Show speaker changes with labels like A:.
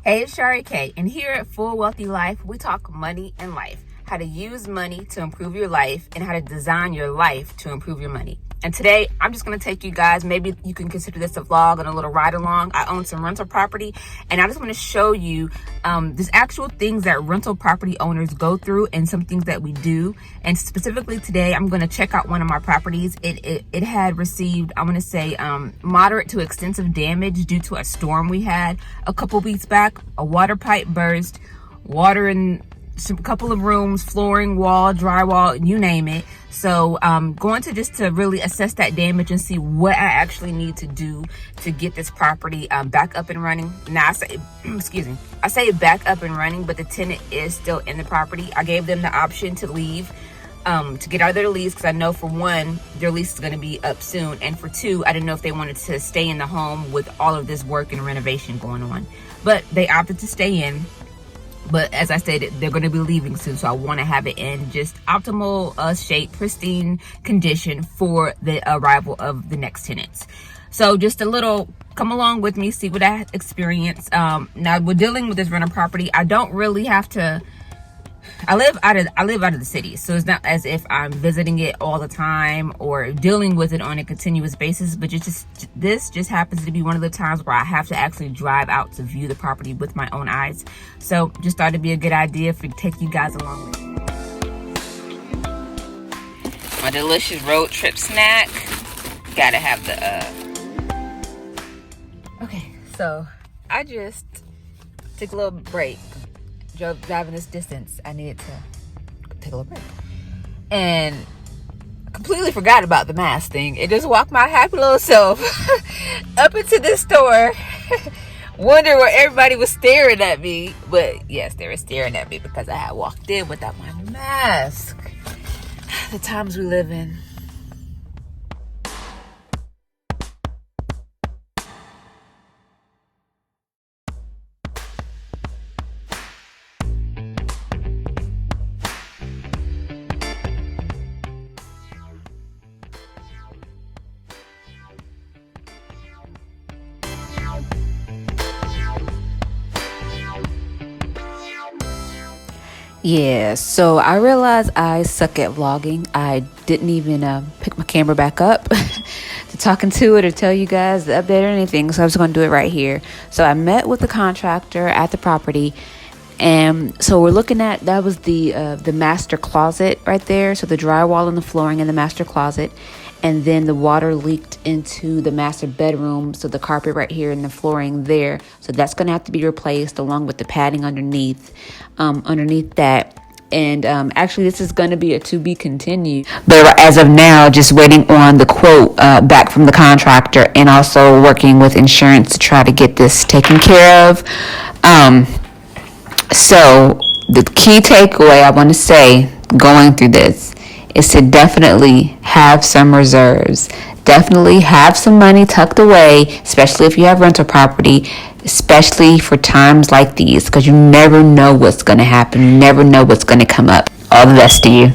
A: Hey, it's Shari Kaye, and here at Full Wealthy Life, we talk money and life, how to use money to improve your life, and how to design your life to improve your money. And today, I'm just going to take you guys, maybe you can consider this a vlog and a little ride along. I own some rental property, and I just want to show you there's actual things that rental property owners go through and some things that we do. And specifically today, I'm going to check out one of my properties. It had received, I'm going to say, moderate to extensive damage due to a storm we had a couple weeks back. A water pipe burst, water in a couple of rooms, flooring, wall, drywall, you name it. So going to just to really assess that damage and see what I actually need to do to get this property back up and running. Now I say, excuse me, I say back up and running, but the tenant is still in the property. I gave them the option to leave, to get out of their lease, because I know for one, their lease is going to be up soon, and for two, I didn't know if they wanted to stay in the home with all of this work and renovation going on. But they opted to stay in. But as I stated, they're going to be leaving soon, so I want to have it in just optimal shape, pristine condition for the arrival of the next tenants. So just a little, come along with me, see what I experience. Now, we're dealing with this rental property. I don't really have to. I live out of the city, so it's not as if I'm visiting it all the time or dealing with it on a continuous basis. But this just happens to be one of the times where I have to actually drive out to view the property with my own eyes. So just thought it'd be a good idea to take you guys along with me. My delicious road trip snack. Gotta have the Okay, so I just took a little break. Driving this distance, I needed to take a little break, and completely forgot about the mask thing. It just walked my happy little self up into this store, wonder where everybody was staring at me. But yes, they were staring at me because I had walked in without my mask. The times we live in. Yeah, so I realized I suck at vlogging. I didn't even pick my camera back up to talk into it or tell you guys the update or anything. So I was going to do it right here. So I met with the contractor at the property. And so we're looking at, that was the master closet right there. So the drywall and the flooring in the master closet. And then the water leaked into the master bedroom. So the carpet right here and the flooring there. So that's going to have to be replaced along with the padding underneath that. And actually, this is going to be a to be continued. But as of now, just waiting on the quote back from the contractor and also working with insurance to try to get this taken care of. So the key takeaway I want to say going through this is to definitely have some reserves. Definitely have some money tucked away, especially if you have rental property, especially for times like these, because you never know what's going to happen. You never know what's going to come up. All the best to you.